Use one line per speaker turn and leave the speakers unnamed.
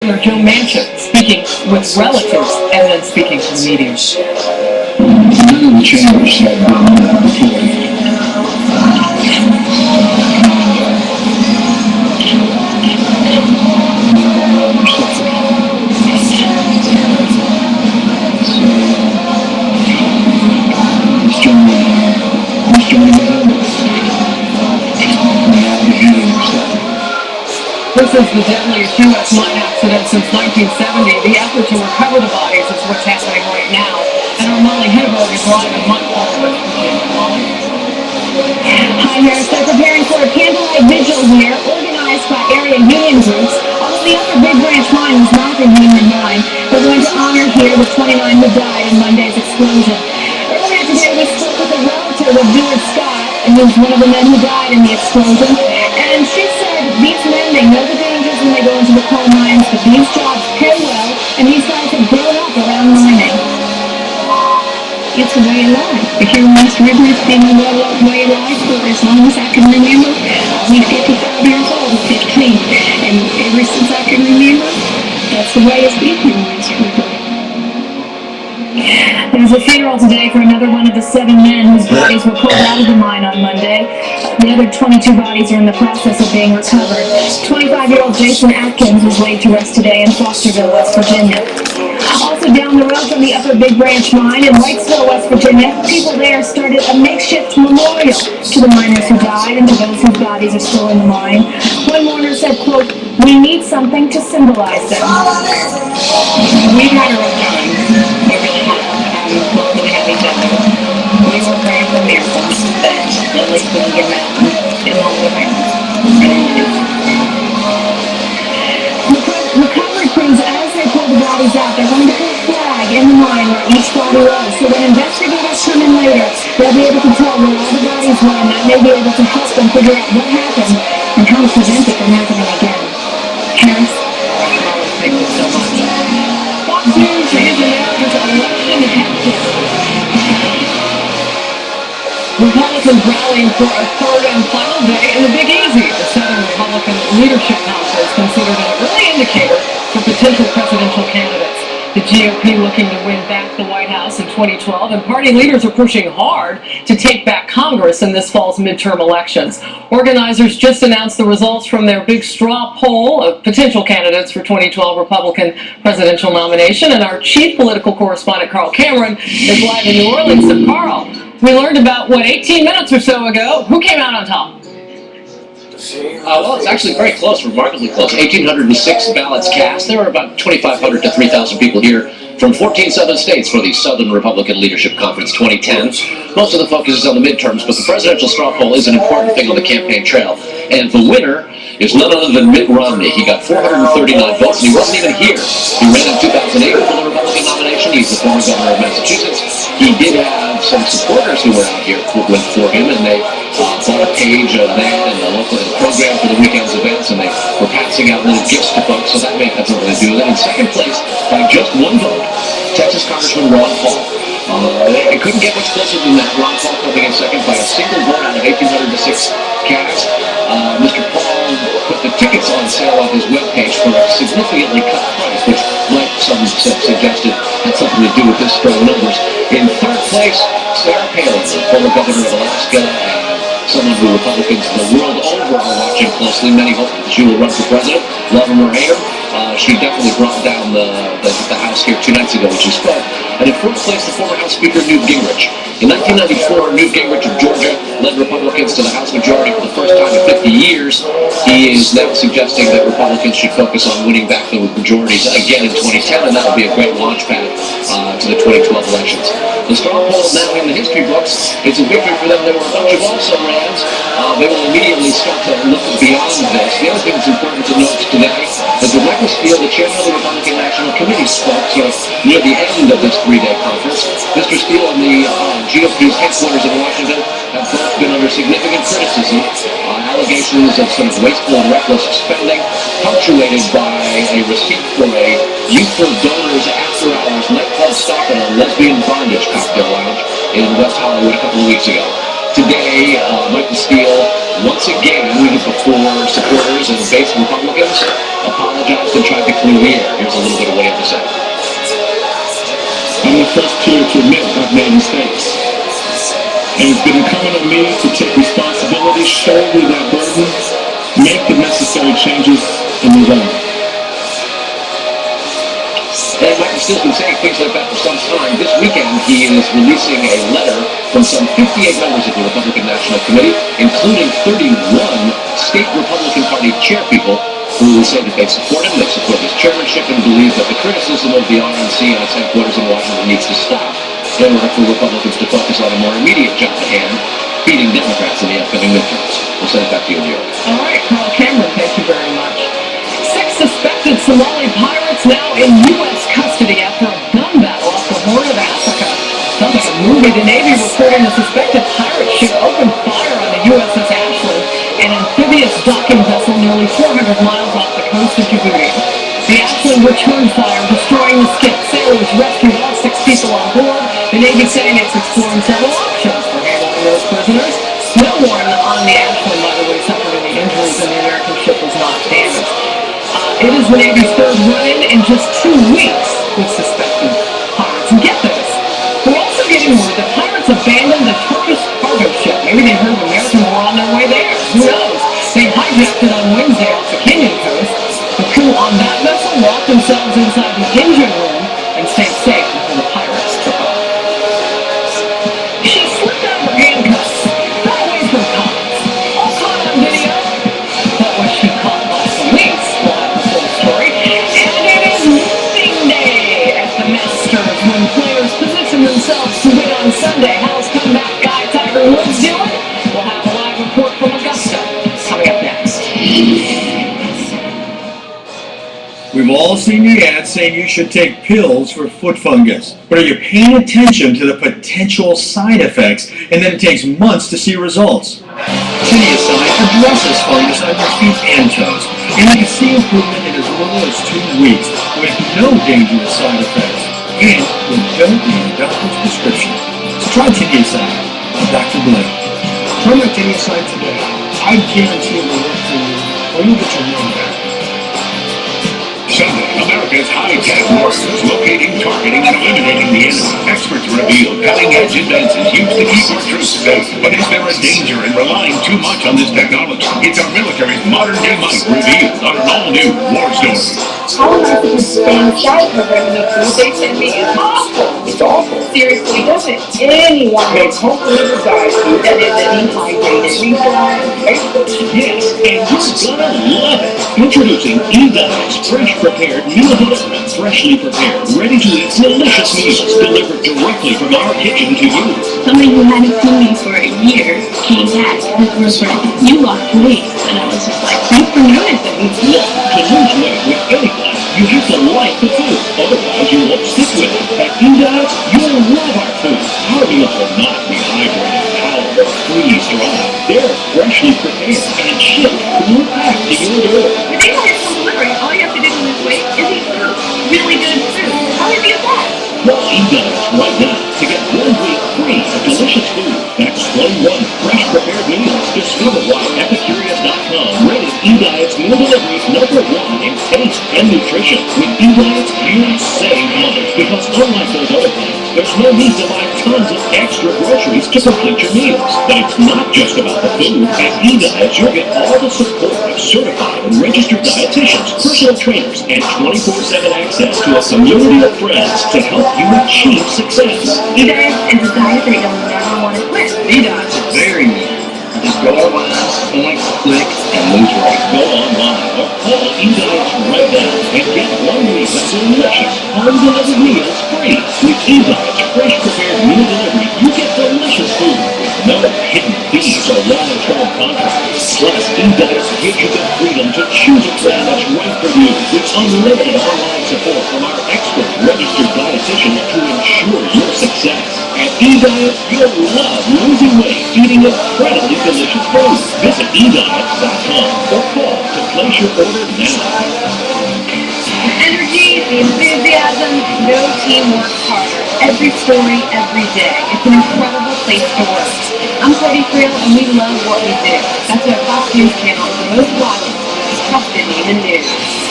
Governor Joe Manchin speaking with relatives and then speaking to the media.
None of the chambers had been before.
This is the deadliest U.S. mine accident since 1970. The effort to recover the bodies is what's happening right now. And our Molly Hedberg is live in Montclair, West Virginia. Molly?
Hi, Harris. They're preparing for a candlelight vigil here, organized by area union groups. Although the other Big Branch mine was not the union mine, they're going to honor here the 29 who died in Monday's explosion. Earlier today, we spoke with a relative of George Scott, and who's one of the men who died in the explosion. And she said these men, they know the dangers when they go into the coal mines, but these jobs pay well, and these guys have grown up around mining. It's a way of life. But here in West River, it's been a way of life for as long as I can remember. I'm 55 years old and 15, and ever since I can remember, that's the way it's been here in West River.
There's a funeral today for another one of the 7 men whose bodies were pulled out of the mine on Monday. The other 22 bodies are in the process of being recovered. 25-year-old Jason Atkins was laid to rest today in Fosterville, West Virginia. Also down the road from the Upper Big Branch mine in Whitesville, West Virginia, people there started a makeshift memorial to the miners who died and to those whose bodies are still in the mine. One mourner said, quote, "We need something to symbolize them."
We've had a rough time. We really have. We're really happy to we were praying for miracles, but at least we can get out and hold the families.
Recovery crews, as they pull the bodies out, they're going to put a flag in the mine where each body was. So when investigators come in later, they'll be able to tell where all the bodies were, and that may be able to help them figure out what happened and how to prevent it from happening again. Harris? Thank you so much. Fox News is America's election hectic. Republicans rallying for a third and final day in the Big Easy. The Southern Republican Leadership Conference considered an early indicator for potential presidential candidates. The GOP looking to win back the White House in 2012, and party leaders are pushing hard to take back Congress in this fall's midterm elections. Organizers just announced the results from their big straw poll of potential candidates for 2012 Republican presidential nomination, and our chief political correspondent, Carl Cameron, is live in New Orleans. So, Carl, we learned about, 18 minutes or so ago, who came out on top?
Well, it's actually very close, remarkably close. 1,806 ballots cast. There were about 2,500 to 3,000 people here from 14 southern states for the Southern Republican Leadership Conference 2010. Most of the focus is on the midterms, but the presidential straw poll is an important thing on the campaign trail. And the winner is none other than Mitt Romney. He got 439 votes, and he wasn't even here. He ran in 2008 for the Republican nomination. He's the former governor of Massachusetts. He did have some supporters who were out here who went for him, and they bought a page of that and the local program for the weekend's events, and they were passing out little gifts to folks, so that may have something to do with it. In second place, by just one vote, Texas Congressman Ron Paul. It couldn't get much closer than that. Ron Paul coming in second by a single vote out of 1,806 cast. Mr. Paul put the tickets on sale on his webpage for a significantly cut price, which, like some suggested, had something to do with his strong numbers. In third place, Sarah Palin, the former governor of Alaska, and someone who Republicans the world over are watching closely. Many hope that she will run for president. Love him or hate her. She definitely brought down the House here 2 nights ago when she spoke. And in fourth place, the former House Speaker Newt Gingrich. In 1994, Newt Gingrich of Georgia led Republicans to the House majority for the first time in 50 years. He is now suggesting that Republicans should focus on winning back the majorities again in 2010, and that will be a great launch pad to the 2012 elections. The straw poll now in the history books, it's a victory for them. There were a bunch of also-rans. They will immediately start to look beyond this. The other thing that's important to note today is that Michael Steele, the chairman of the Republican National Committee, spoke near the end of this 3-day conference. Mr. Steele and the GOP's headquarters in Washington have both been under significant criticism. Allegations of sort of wasteful and reckless spending, punctuated by a receipt for a youthful donors after-hours nightclub stop at a lesbian bondage cocktail lounge in West Hollywood a couple of weeks ago. Today, Michael Steele, once again, before supporters and base Republicans, apologized and tried to clear the air. Here's a little bit of what he had to say.
I'm the first peer to admit I've made mistakes. And it's been incumbent on me to take responsibility, shoulder that burden, make the necessary changes, and move on.
And Michael Steele's been saying things like that for some time. This weekend, he is releasing a letter from some 58 members of the Republican National Committee, including 31 state Republican Party chairpeople who say that they support him, they support his chairmanship, and believe that the criticism of the RNC and its headquarters in Washington needs to stop in order for Republicans to focus on a more immediate job at hand, beating Democrats in the upcoming midterms. We'll send it back to you in New York.
All right, Carl Cameron, thank you very much. 6 suspected Somali pirates now in U.S. custody after a gun battle off the Horn of Africa. Sounds like a movie. The Navy reporting the suspected pirate ship opened fire on the USS Ashland, an amphibious docking vessel nearly 400 miles off the coast of Djibouti. The Ashland returned fire, destroying the skip. Sailors rescued all 6 people on board. The Navy saying it's exploring several options for handling those prisoners. No one on the Ashland, by the way, suffered any injuries, and the American ship was not damaged. It is the Navy's 3rd run-in in just 2 weeks with suspected pirates. And get this, we're also getting word that pirates abandoned the Turkish cargo ship. Maybe they heard Americans were on their way there. Who knows? They hijacked it on Wednesday off the Kenyan coast. The crew on that vessel locked themselves inside the engine room and stayed safe until the pirates took off. She slipped out of her handcuffs, got away from cops, all caught on video. But was she caught by police? We'll have the full story. And it is moving day at the Masters when players position themselves to win on Sunday. How's comeback guy Tiger Woods doing? We'll have a live report from Augusta coming up next.
We've all seen the ads saying you should take pills for foot fungus. But are you paying attention to the potential side effects, and then it takes months to see results? Tinioside addresses fungus on your feet and toes, and you can see improvement in as little as 2 weeks with no dangerous side effects, and you don't need a doctor's prescription. So try Tinioside with Dr. Blake. Try my Tinioside today. I guarantee it will work for you, or you'll get your money back.
Sunday, America's high-tech warriors locating, targeting, and eliminating the enemy. Experts reveal cutting-edge advances used to keep our troops safe. But is there a danger in relying too much on this technology? It's our military's modern-day might revealed on an all-new War Story.
How am I supposed to stay in the sky program when the food they send me is awful?
It's awful.
Seriously, doesn't anyone
It's home-delivered diet food.
that is dehydrated?
Yes, and you're gonna love it. Introducing E-Diet's fresh prepared meal delivery. Freshly prepared, ready-to-eat, delicious meals delivered directly from our kitchen to you.
Somebody who hadn't seen me for a year came back and was like, "You lost weight," and I was just like, "Thanks for noticing."
Look, to lose weight with any diet, you have to like the food. Otherwise, you won't stick with it. At E-Diet, you'll love our food. Our meals are not rehydrated, powdered, or freeze-dried. They're freshly prepared and shipped cool-packed to your door.
With English delivery, all you have to do to lose weight is eat food. Really good food. How easy is that?
Call E-Diet right now to get 1 week free of delicious food. That's 21 fresh prepared meals. Discover why Epicurious.com rated E-Diet's meal delivery #1 in taste and nutrition. With E-Diets, you save money because unlike those other plans, there's no need to buy tons of extra groceries to complete your meals. But it's not just about the food. At E-Diet, you'll get all the support of certified and registered dietitians, personal trainers, and 24/7 access to a community of friends to help you achieve success.
E-Diet is a diet that you'll never want to quit.
E-Diet's very neat. Just go online, point, click, and lose weight.
Go online or call E-Diets right now and get 1 week of delicious home-delivered meals free. With E-Diet's fresh prepared meal delivery, you get delicious food with no hidden fees or long-term contracts. Plus, E-Diets gives you the freedom to choose a plan that's right for you with unlimited online support from our expert registered dietitians to ensure your success. At E-Diet, you'll love losing weight eating incredibly delicious food. Visit ediet.com or call to place your order now.
Energy, the enthusiasm, no team works harder. Every story, every day. It's an incredible place to work.
I'm Cody Creel, and we love what we do. That's why Fox News Channel is the most watched, trusted in the news.